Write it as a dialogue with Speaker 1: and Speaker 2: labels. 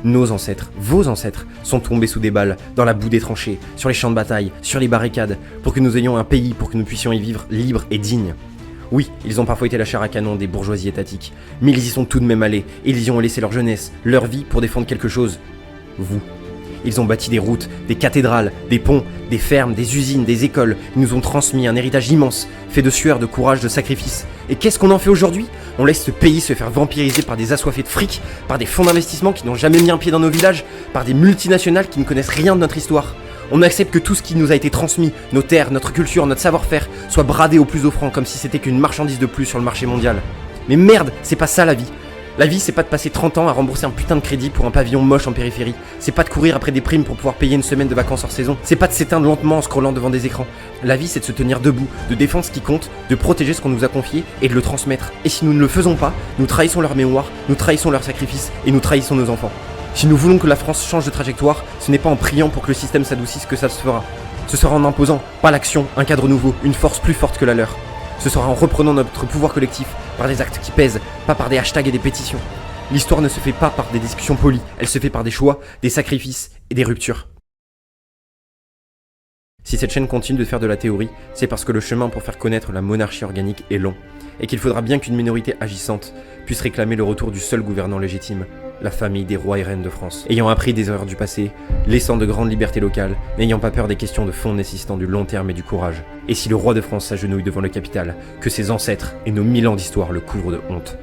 Speaker 1: nos ancêtres, vos ancêtres, sont tombés sous des balles, dans la boue des tranchées, sur les champs de bataille, sur les barricades, pour que nous ayons un pays, pour que nous puissions y vivre libres et dignes. Oui, ils ont parfois été la chair à canon des bourgeoisies étatiques, mais ils y sont tout de même allés, et ils y ont laissé leur jeunesse, leur vie pour défendre quelque chose. Vous. Ils ont bâti des routes, des cathédrales, des ponts, des fermes, des usines, des écoles. Ils nous ont transmis un héritage immense, fait de sueur, de courage, de sacrifice. Et qu'est-ce qu'on en fait aujourd'hui? On laisse ce pays se faire vampiriser par des assoiffés de fric, par des fonds d'investissement qui n'ont jamais mis un pied dans nos villages, par des multinationales qui ne connaissent rien de notre histoire. On accepte que tout ce qui nous a été transmis, nos terres, notre culture, notre savoir-faire, soit bradé au plus offrant comme si c'était qu'une marchandise de plus sur le marché mondial. Mais merde, c'est pas ça la vie. La vie, c'est pas de passer 30 ans à rembourser un putain de crédit pour un pavillon moche en périphérie. C'est pas de courir après des primes pour pouvoir payer une semaine de vacances hors saison. C'est pas de s'éteindre lentement en scrollant devant des écrans. La vie, c'est de se tenir debout, de défendre ce qui compte, de protéger ce qu'on nous a confié et de le transmettre. Et si nous ne le faisons pas, nous trahissons leur mémoire, nous trahissons leur sacrifice et nous trahissons nos enfants. Si nous voulons que la France change de trajectoire, ce n'est pas en priant pour que le système s'adoucisse que ça se fera. Ce sera en imposant, pas l'action, un cadre nouveau, une force plus forte que la leur. Ce sera en reprenant notre pouvoir collectif par des actes qui pèsent, pas par des hashtags et des pétitions. L'histoire ne se fait pas par des discussions polies, elle se fait par des choix, des sacrifices et des ruptures. Si cette chaîne continue de faire de la théorie, c'est parce que le chemin pour faire connaître la monarchie organique est long, et qu'il faudra bien qu'une minorité agissante puisse réclamer le retour du seul gouvernant légitime, la famille des rois et reines de France. Ayant appris des erreurs du passé, laissant de grandes libertés locales, n'ayant pas peur des questions de fond nécessitant du long terme et du courage. Et si le roi de France s'agenouille devant le capital, que ses ancêtres et nos 1000 ans d'histoire le couvrent de honte.